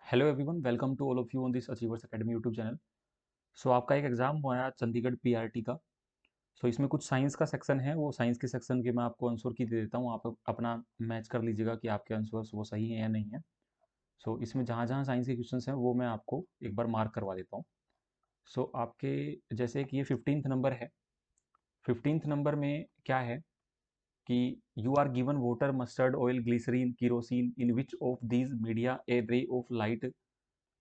Hello everyone, welcome to all of you on this achievers academy YouTube channel. So आपका एक exam हुआ है Chandigarh PRT का। सो इसमें कुछ साइंस का सेक्शन है, वो साइंस के सेक्शन के मैं आपको आंसर की दे देता हूँ। आप अपना मैच कर लीजिएगा कि आपके आंसर्स वो सही है या नहीं है। सो इसमें जहाँ जहाँ साइंस के क्वेश्चंस हैं वो मैं आपको एक बार मार्क करवा देता हूँ। सो आपके जैसे कि ये 15th नंबर है। 15th नंबर में क्या है कि you are given water, mustard oil, glycerine, kerosene, in which of these media a ray of light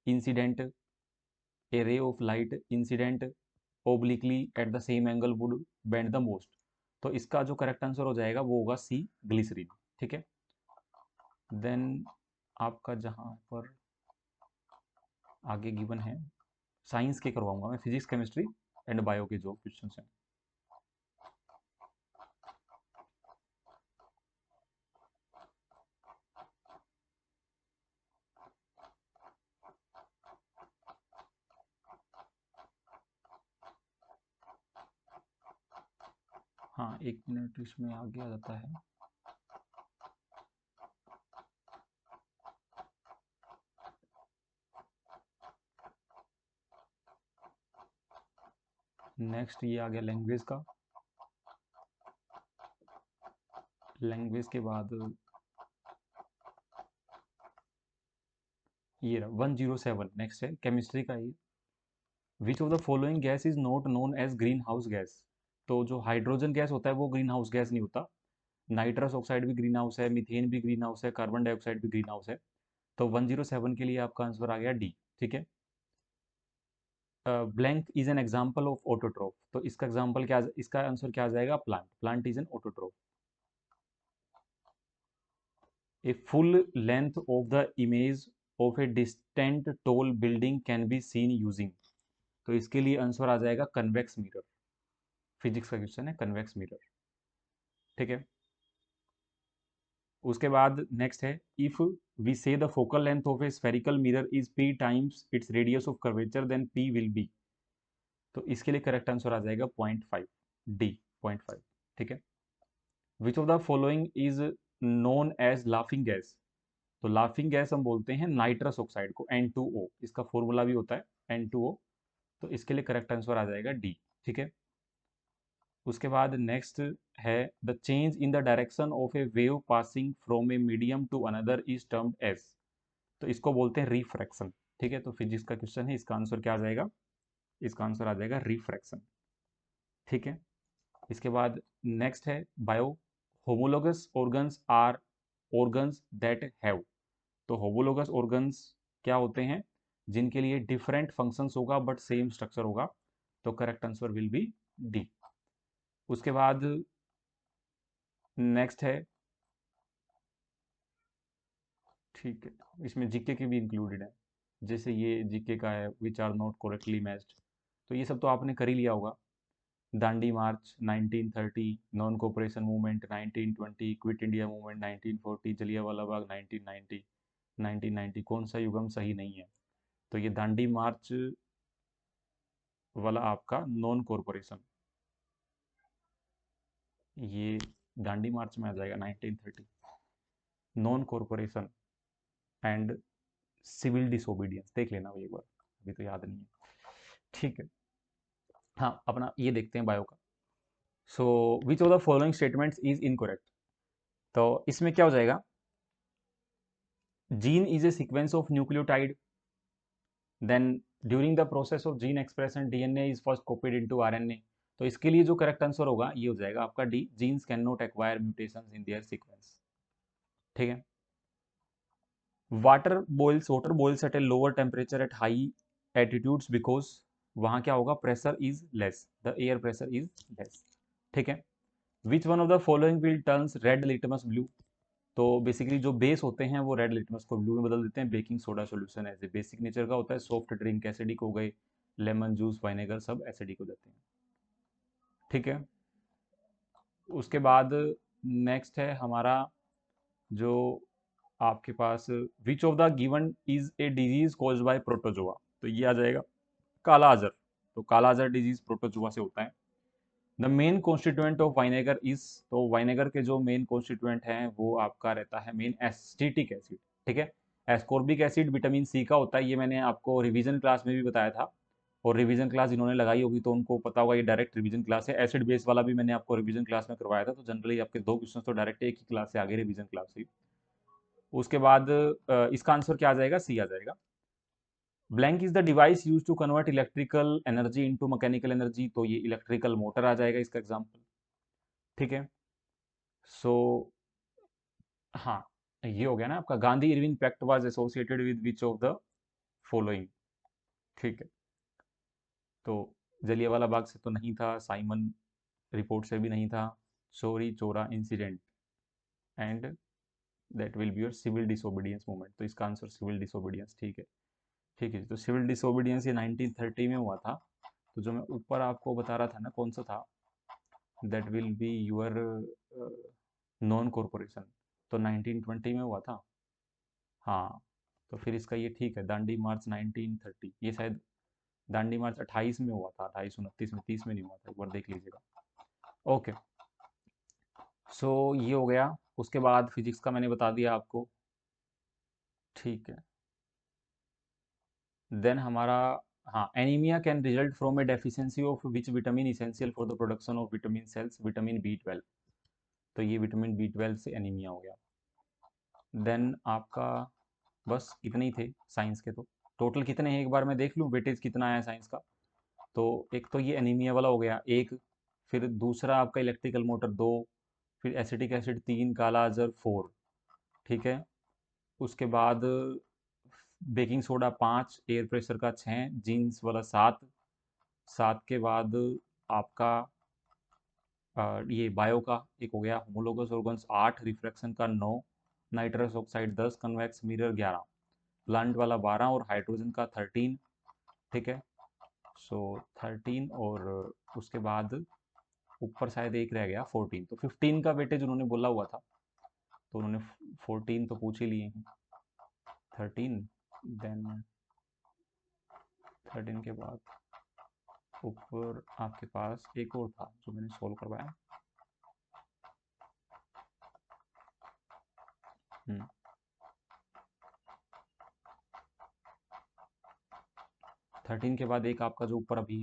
incident, a ray of light incident obliquely at the same angle would bend the most। तो इसका जो correct answer हो जाएगा वो होगा सी, glycerine. ठीक है। Then आपका जहां पर आगे गिवन है, साइंस के करवाऊंगा मैं, फिजिक्स, केमिस्ट्री एंड बायो के जो क्वेश्चन हैं। हाँ, एक मिनट, इसमें आगे आ जाता है। नेक्स्ट ये आ गया लैंग्वेज का। लैंग्वेज के बाद ये रहा 107। नेक्स्ट है केमिस्ट्री का ये, which of the following gas is not known as greenhouse gas. तो जो हाइड्रोजन गैस होता है वो ग्रीन हाउस गैस नहीं होता। नाइट्रस ऑक्साइड भी ग्रीन हाउस है, मीथेन भी ग्रीन हाउस है, कार्बन डाइऑक्साइड भी ग्रीन हाउस है। तो 107 के लिए आपका आंसर आ गया डी। ठीक है। Blank is an example of autotroph. तो इसका एग्जाम्पल क्या, इसका आंसर क्या आ जाएगा? Plant. Plant is an autotroph. A full length of the image of a distant toll building can be seen using. तो इसके लिए आंसर आ जाएगा कन्वेक्स मिरर। फिजिक्स का क्वेश्चन है, कन्वेक्स मिरर। ठीक है। उसके बाद नेक्स्ट है, इफ वी से the focal length of A spherical mirror is P times its radius of curvature then P will be. तो इसके लिए करेक्ट आंसर आ जाएगा 0.5, डी, 0.5। ठीक है। Which of the following is known as laughing gas. तो laughing gas हम बोलते हैं नाइट्रस ऑक्साइड को, N2O। इसका फॉर्मूला भी होता है N2O। तो इसके लिए करेक्ट आंसर आ जाएगा डी। ठीक है। उसके बाद नेक्स्ट है, the change in the direction of a wave passing from a medium to another is termed as. तो इसको बोलते हैं रिफ्रैक्शन। ठीक है। तो फिजिक्स का क्वेश्चन है, इसका आंसर क्या आ जाएगा? इसका आंसर आ जाएगा रिफ्रैक्शन। ठीक है। इसके बाद नेक्स्ट है bio, homologous organs are organs that have. तो होमोलोगस ऑर्गन्स क्या होते हैं? जिनके लिए डिफरेंट फंक्शंस होगा बट सेम स्ट्रक्चर होगा। तो correct answer will be D. उसके बाद नेक्स्ट है, ठीक है, इसमें जीके की भी इंक्लूडेड है। जैसे ये जीके का है, which are not correctly matched. तो ये सब तो आपने कर ही लिया होगा। Dandi march 1930, non cooperation movement 1920, quit India movement 1940, Jallianwala Bagh 1990। 1990 कौन सा युगम सही नहीं है? तो ये दांडी मार्च वाला आपका नॉन कॉरपोरेशन, ये दांडी मार्च में आ जाएगा 1930। Non corporation and civil disobedience देख लेना एक बार, अभी तो याद नहीं है। ठीक है। हाँ, अपना ये देखते हैं बायो का। So which of the following statements is incorrect. तो इसमें क्या हो जाएगा? Gene is a sequence of nucleotide, then during the process of gene expression DNA is first copied into RNA. तो इसके लिए जो करेक्ट आंसर होगा ये हो जाएगा आपका D, genes can not acquire mutations in their sequence. ठीक है। Water boils at a lower temperature at high attitudes because वहां क्या होगा? Pressure is less, the air pressure is less. ठीक है। Which one of the following will turns red litmus blue. तो basically जो base होते हैं वो रेड लिटमस को ब्लू में बदल देते हैं। बेकिंग सोडा सॉल्यूशन ऐसे बेसिक नेचर का होता है, सॉफ्ट ड्रिंक एसिडिक हो गए, लेमन जूस, वाइनेगर सब एसिडिक हो जाते हैं। ठीक है। उसके बाद नेक्स्ट है हमारा जो आपके पास, which of the given is a disease caused by protozoa. तो ये आ जाएगा काला आजर। तो काला आजर डिजीज प्रोटोजोआ से होता है। The main constituent of vinegar is, तो वाइनेगर के जो मेन कॉन्स्टिट्यूएंट हैं वो आपका रहता है मेन एसिटिक एसिड। ठीक है। एस्कॉर्बिक एसिड विटामिन सी का होता है, ये मैंने आपको रिवीजन क्लास में भी बताया था, और रिवीजन क्लास जिन्होंने लगाई होगी तो उनको पता होगा, ये डायरेक्ट रिवीजन क्लास है। एसिड बेस वाला भी मैंने आपको रिवीजन क्लास में करवाया था, तो जनरली आपके 2 क्वेश्चन तो डायरेक्ट एक ही क्लास से आगे रिवीजन क्लास से। उसके बाद इसका आंसर क्या आ जाएगा, सी आ जाएगा। Blank is the device use to convert electrical energy into mechanical energy, तो ये इलेक्ट्रिकल मोटर आ जाएगा इसका एग्जांपल। ठीक है, सो हाँ, ये हो गया ना आपका। Gandhi Irwin pact was associated with which of the following. ठीक है, तो जलियांवाला बाग से तो नहीं था, साइमन रिपोर्ट से भी नहीं था, Chauri Chaura incident, and that will be your civil disobedience movement, तो इसका आंसर सिविल डिसोबीडियंस। ठीक है, ठीक है, तो सिविल डिसोबीडियंस ये 1930 में हुआ था। तो जो मैं ऊपर आपको बता रहा था ना, कौन सा था, that will be your non corporation, तो 1920 में हुआ था। हाँ, तो फिर इसका ये ठीक है, दांडी मार्च 1930, ये शायद दांडी मार्च 28 में हुआ था, 28 29 में, 30 में नहीं हुआ था, एक बार देख लीजिएगा। ओके, सो ये हो गया। उसके बाद फिजिक्स का मैंने बता दिया आपको। ठीक है, देन हमारा, हाँ, anaemia can result from a deficiency of which vitamin essential for the production of vitamin cells, vitamin B 12, तो ये विटामिन बी 12 से एनीमिया हो गया। देन आपका बस इतने ही थे साइंस के। तो टोटल कितने हैं एक बार मैं देख लूँ, वेटेज कितना आया साइंस का। तो एक तो ये एनीमिया वाला हो गया एक, फिर दूसरा आपका इलेक्ट्रिकल मोटर 2, फिर एसिटिक एसिड 3, काला अजहर 4। ठीक है, उसके बाद बेकिंग सोडा 5, एयर प्रेशर का 6, जीन्स वाला 7, 7 के बाद आपका ये बायो का एक हो गया, होमोलोगस ऑर्गन्स 8, रिफ्रैक्शन का 9, nitrous oxide 10, convex mirror 11, plant वाला 12 और हाइड्रोजन का 13। ठीक है, सो 13, और उसके बाद ऊपर शायद एक रह गया 14, तो 15 का वेटेज उन्होंने बोला हुआ था, तो उन्होंने 14 तो पूछ ही लिए हैं। 13, देन 13 के बाद ऊपर आपके पास एक और था जो मैंने सोल्व करवाया। 13 के बाद एक आपका जो ऊपर अभी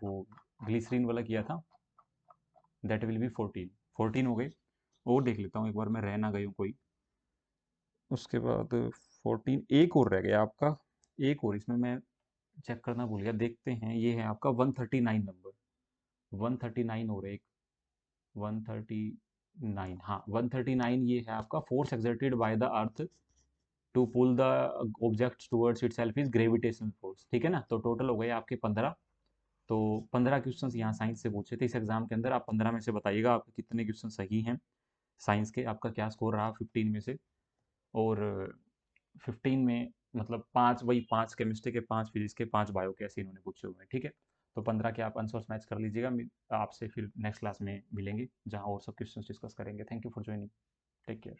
वो ग्लिसरीन वाला किया था, दैट विल बी 14। 14 हो गए, और देख लेता हूँ एक बार, मैं रह ना गई हूँ कोई। उसके बाद 14, एक और रह गया आपका, एक और इसमें मैं चेक करना भूल गया, देखते हैं। ये है आपका 139 नंबर, 139 हो रहा है, 139, हाँ 139, ये है आपका force exerted by the earth to pull the object towards itself is gravitational force. ठीक है ना, तो टोटल हो गए आपके 15। तो 15 क्वेश्चंस यहाँ साइंस से पूछे थे इस एग्जाम के अंदर। आप 15 में से बताइएगा आपके कितने क्वेश्चन सही हैं साइंस के, आपका क्या स्कोर रहा 15 में से। और 15 में मतलब 5, वही 5 केमिस्ट्री के, 5 फिजिक्स के, 5 बायो के, ऐसे इन्होंने पूछे हुए हैं। ठीक है, तो 15 के आप आंसर्स मैच कर लीजिएगा। आपसे फिर नेक्स्ट क्लास में मिलेंगे, जहाँ और सब क्वेश्चंस डिस्कस करेंगे। Thank you for joining, take care.